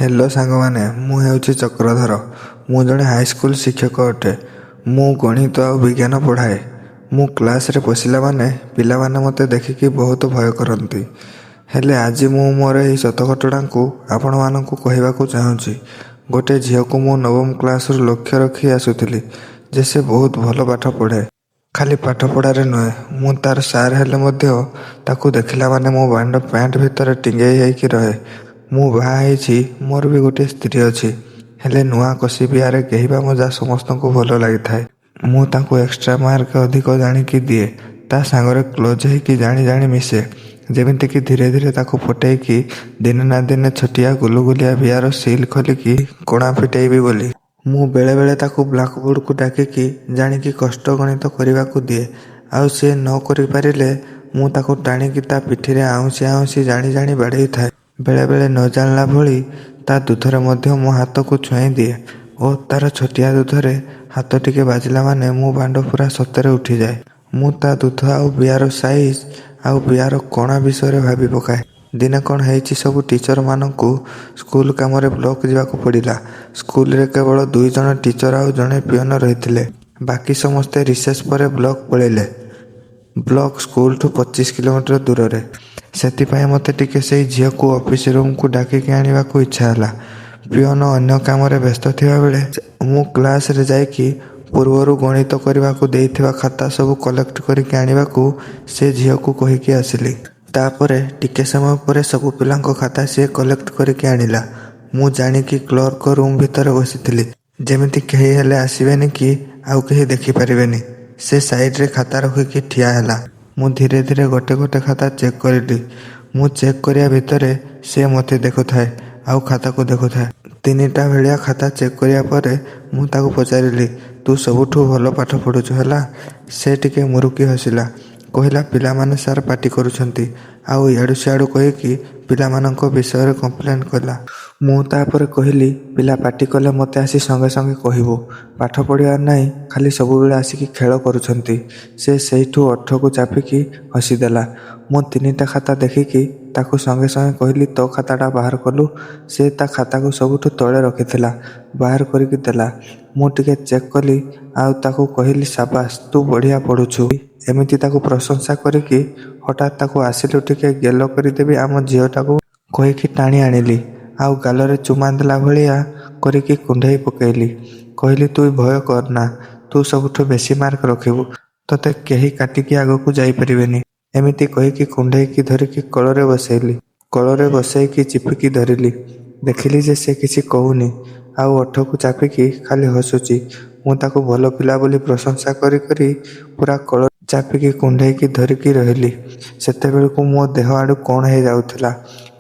Hello सांगमाने मु हेउछि चक्रधर। मु जड़े हाईस्कूल शिक्षक अटे। मु गणित आ विज्ञान पढ़ाए। मु क्लास रे पशिला माने पिला माने मते देखिकी बहुत भय करंती। हेले आज मु मोर एही सत घटना को आपण मानकु कहिबाकू चाहूछि। गोटे झियो को मु नवम क्लास रु लक्ष्य रखी आसुथिली जे से बहुत भलो पाठ पढ़े। खाली पाठ पढ़ारे नुहे मु तार सार हेले मध्य ताकू देखिला माने मो बांड पैंट भितर टिंगेई हेइकी रहे। मु बाहा हेइछि, मोर भी गोटे स्त्री अछि। हेले नुआ कसी बिहारे केहिबा मजा समस्तंकु भलो लागिथाए। मु ताकू एक्स्ट्रा मार्क अधिक जानिकी दिए। ता सांगरे क्लोज हेइकी जानी जानी मिसे। जेमिति कि धीरे धीरे ताकू फटेइकी दिने ना दिने छोटिया गुलुगुलिया बिहार सील खोलिकी कोणा फिटेइबी बोली। मु बेले बेले ताकू ब्लैकबोर्ड को डाकिकी जानिकी कष्ट गणित करिबाकू दिए। आउ से न करि पारिले मु ताकू टाणिकी ता पिठिरे आउंसी आउंसी जानी जानी बाड़ेई थाए। बेले बेले न जानला भली ता दुधरे मध्य मो हाथ को छुआई दिए और तार छोटिया दुधरे हाथ टिके बाजिला माने मो बांड पूरा सतरे उठी जाए। मु ता दुध आउ बिहार साइज आउ बिहार कोणा विषय भाबी पकाए। दिने कौन हेइछि सब टीचर मानकू स्कूल काम रे ब्लॉक जावाकू पड़िला। स्कूल रे केवल 2 जण टीचर आउ जणे पियन रहिथिले। बाकी समस्ते रिसेस परे ब्लॉक पळेले। ब्लॉक स्कूल ठू 25 किलोमीटर दूर रे। सेतिपाई मते टिके सेई झियो को ऑफिस रूम को डाकिकी आनिबाकू इच्छा हला। पियन अन्य काम रे व्यस्त थिबा बेले मु क्लास रे जाईकी पूर्वरु गणित करबाकू देइथिबा खाता सब कलेक्ट करिके आनिबाकू से झियो को कहिकी आसिली। तापरे टिके समय परे सब पिलांको खाता से कलेक्ट करिके आनिला। मु जानिकी क्लर्क रूम भितर बसिथिली जेमिति केही हेले आसीबेनी कि आउ केही देखि परिबेनी। से साइड रे खाता रखिकी ठिया हला। मु धीरे धीरे गोटे गोटे खाता चेक करिली। मु चेक करिया भितरे से मते देखुथाए आउ खाता को देखुथाए। 3टा भेलिया खाता चेक करिया परे मु ताकू पचारिली, तू सबुठू भलो पाठ पढुछु हला। से टिके मुरुकी हसिला, कहिला पिला माने सार पार्टी करूछंती आउ याडू सियाडू कहिकी पिला माननको विषय रे कंप्लेन कला। मु तापरे कहिली पिला पार्टी कले मते आसी संगे संगे कहिबो, पाठ पढियार नाही खाली सब बेले आसीकी खेल करूछंती। से सेइठू ओठ को चापिकी हसी देला। मो 3टा खाता देखिकी ताकू संगे संगे कहिली तो खाताटा बाहर कलु। से ता खाता को सबुठू तळे रखिथिला, बाहर करिकी देला। मु टिके चेक कली आउ ताकू कहिली शाबाश तू बढ़िया पढुछु। एमिति ताकू प्रशंसा करिकी हठात ताकू आसिलु टिके गेलो करिदेबी आम झियोटाकू कहिकी टाणी आनिली। आउ गालरे चुमा देला भलिया करिकी कुंढेई पकेइली। कहिली तू भय करना, तू सबुठू बेसी मार्क रखिबु, तते केही काटिकी आगकू जाई परिबेनी। एमिति कहिकी कुंढेईकी धरिकी कଳରେ बसेइली। कଳରେ बसेइकी चिपिकी धरिली। देखिली जे से किछि कहूनी आउ ओठକୁ चापिकी खाली हसुची। मु ताकू भलो पिला बोली प्रशंसा करी करी पूरा कळ चापिकी कुंढेईकी धरिकी रहिली। सेते बेलकू मो देह आडू कोण हे जाउथिला।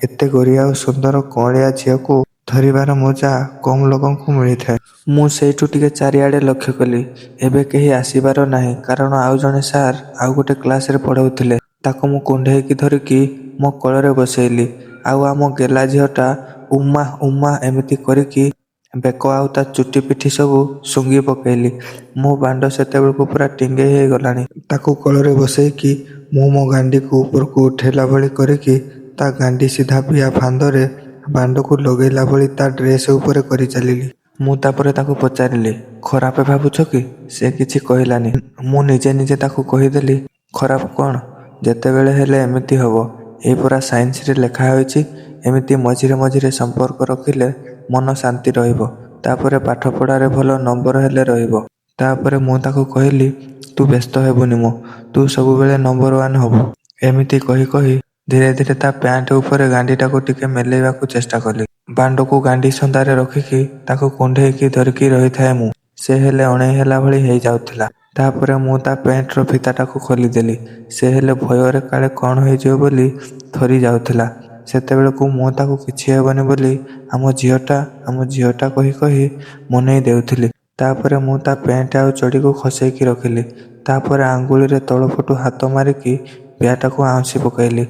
एते गोरिया और सुंदर कळिया झियोकू धरिबार मजा कम लोगंकू मिलिथाए। मु सेइठू टिके चारिआडे लक्ष्य कली। एबे केही आसीबार नाही कारण आउ जणे सार आउ गोटे क्लास रे पढाउथिले। ताकू मु कुंढेईकी धरिकी मो कଳରେ बसेइली। आउ आम गेला झियोटा उम्मा उम्मा एमिति करिकी बेक आउ ता चुटी पिठी सबू सुंगी पकेइली। मो बांड सेते बेलकू पूरा टिंगेई हे गलानी। ताकू कଳରେ बसेइकी मु मो गांडी को ऊपर को उठेला भली करिकी ता गांडी सीधा बिया फांदरे बांड को लगेला भली ता ड्रेस ऊपर करी चलिली। मु तापरे ताकू पचारिली खराप भाबुछ कि? से किछि कहिलानी। मु निजे निजे ताकू कहिदेली खराप कोन, जेतेबेले हेले एमिति हबो। ए पूरा साइंस रे लेखा होइछि एमिति मझिरे मझिरे संपर्क रखिले मन शांति रहिबो। तापरे पाठ पढ़ारे भलो नंबर हेले रहिबो। तापरे मु ताकू कहिली तू व्यस्त हेबुनी मो, तू सब बेले नंबर 1 हबु। एमिति कहि कहि धीरे धीरे ता पैंट ऊपर गांडीटाको टिके मेलेइबाकू चेष्टा कली। बांडको गांडी संदारे रखिकी ताकू कुंढेईकी धरिकी रहिथाए मु। से हेले अणेई हेला भली हेइ जाउथिला। तापरे मु ता पैंट रो फिताटाको खोली देली। से हेले भୟରେ काले कोन होई जियो बोली थरी जाउथिला। सेते बेलकू मु ताकू किछि हेबनी बोली आम झियोटा कहि कहि मनेई देउथिली। तापरे मु ता पैंट आउ चडी को खसेइकी रखिली। तापरे आंगुली रे तळ पटु हाथ मारिकी बियाटाको आउंसी पकाइली।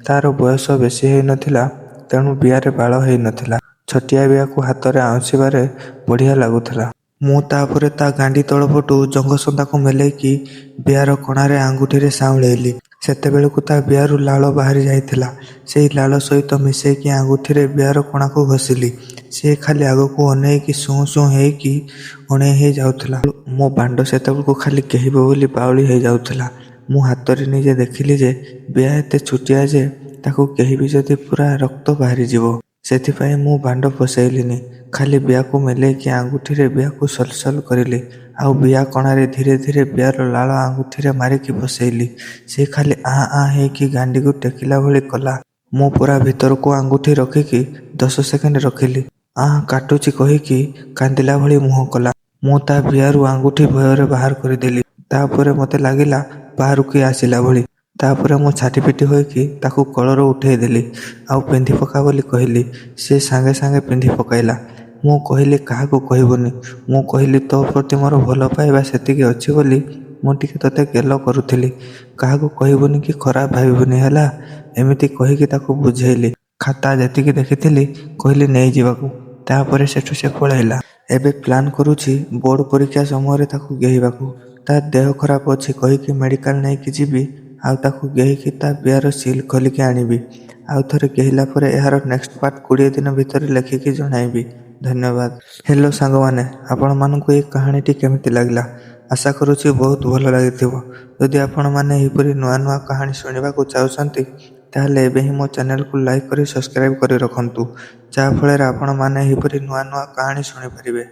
तार बयस बेसी हेइ नथिला तेणु बियारे बाळ हेइ नथिला। छोटिया बियाकू हाथ रे आउंसीबारे बढ़िया लागुथिला। मु तापरे ता गांडी तळ पटु जंगसंदा को मेलेइकी बियार कोणारे आंगुठी रे साउळेइली। ସେତେବେଳକୁ ତା ବିଆରୁ ଲାଳ ବାହାରି ଯାଇଥିଲା। ସେଇ ଲାଳ ସହିତ ମିଶେଇକି ଆଙ୍ଗୁଠିରେ ବିଆର କଣାକୁ ଘଷିଲି। ସେ ଖାଲି ଆଗକୁ ଅନେଇକି ସୁଁ ସୁଁ ହେଇକି ଅଣେଇ ହେଇ ଯାଉଥିଲା। ମୋ ବାଣ୍ଡ ସେତେବେଳକୁ ଖାଲି କେହିବ ବୋଲି ବାଉଳି ହେଇଯାଉଥିଲା। ମୁଁ ହାତରେ ନିଜେ ଦେଖିଲି ଯେ ବିଆ ଏତେ ଛୋଟିଆ ଯେ ତାକୁ କେହିବି ଯଦି ପୁରା ରକ୍ତ ବାହାରିଯିବ। ସେଥିପାଇଁ ମୁଁ ବାଣ୍ଡ ପସେଇଲିନି। ଖାଲି ବିଆକୁ ମେଲେଇକି ଆଙ୍ଗୁଠିରେ ବିଆକୁ ସଲସଲ କରିଲି। ଆଉ ବିଆ କଣାରେ ଧୀରେ ଧୀରେ ବିଆର ଲାଳ ଆଙ୍ଗୁଠିରେ ମାରିକି ପସେଇଲି। ସେ ଖାଲି ଆଁ ଆଁ ହେଇକି ଗାଣ୍ଡିକୁ ଟେକିଲା ଭଳି କଲା। ମୁଁ ପୁରା ଭିତରକୁ ଆଙ୍ଗୁଠି ରଖିକି 10 ସେକେଣ୍ଡ ରଖିଲି। ଆଁ କାଟୁଛି କହିକି କାନ୍ଦିଲା ଭଳି ମୁହଁ କଲା। ମୁଁ ତା ବିଆରୁ ଆଙ୍ଗୁଠି ଭୟରେ ବାହାର କରିଦେଲି। ତାପରେ ମୋତେ ଲାଗିଲା ବାହାରୁ କିଏ ଆସିଲା ଭଳି। ତାପରେ ମୁଁ ଛାଟିପିଟି ହୋଇକି ତାକୁ କୋଳରୁ ଉଠେଇ ଦେଲି। ଆଉ ପିନ୍ଧି ପକା ବୋଲି କହିଲି। ସେ ସାଙ୍ଗେ ସାଙ୍ଗେ ପିନ୍ଧି ପକାଇଲା। ମୁଁ କହିଲି କାହାକୁ କହିବୁନି। ମୁଁ କହିଲି ତୋ ପ୍ରତି ମୋର ଭଲ ପାଇବା ସେତିକି ଅଛି ବୋଲି ମୁଁ ଟିକେ ତୋତେ ଗେଲ କରୁଥିଲି। କାହାକୁ କହିବୁନି କି ଖରାପ ଭାବିବୁନି ହେଲା। ଏମିତି କହିକି ତାକୁ ବୁଝେଇଲି। ଖାତା ଯେତିକି ଦେଖିଥିଲି କହିଲି ନେଇଯିବାକୁ। ତାପରେ ସେଠୁ ସେ ପଳେଇଲା। ଏବେ ପ୍ଲାନ୍ କରୁଛି ବୋର୍ଡ ପରୀକ୍ଷା ସମୟରେ ତାକୁ ଗେହିବାକୁ। ତା ଦେହ ଖରାପ ଅଛି କହିକି ମେଡ଼ିକାଲ ନେଇକି ଯିବି। ଆଉ ତାକୁ ଗେହିକି ତା ବିଆର ସିଲ୍ ଖୋଲିକି ଆଣିବି। ଆଉ ଥରେ ଗେହିଲା ପରେ ଏହାର ନେକ୍ସଟ ପାର୍ଟ 20 ଦିନ ଭିତରେ ଲେଖିକି ଜଣାଇବି। ଧନ୍ୟବାଦ। ହ୍ୟାଲୋ ସାଙ୍ଗମାନେ, ଆପଣମାନଙ୍କୁ ଏହି କାହାଣୀଟି କେମିତି ଲାଗିଲା? ଆଶା କରୁଛି ବହୁତ ଭଲ ଲାଗିଥିବ। ଯଦି ଆପଣମାନେ ଏହିପରି ନୂଆ ନୂଆ କାହାଣୀ ଶୁଣିବାକୁ ଚାହୁଁଛନ୍ତି ତାହେଲେ ଏବେ ହିଁ ମୋ ଚ୍ୟାନେଲକୁ ଲାଇକ୍ କରି ସବସ୍କ୍ରାଇବ୍ କରି ରଖନ୍ତୁ। ଯାହାଫଳରେ ଆପଣମାନେ ଏହିପରି ନୂଆ ନୂଆ କାହାଣୀ ଶୁଣିପାରିବେ।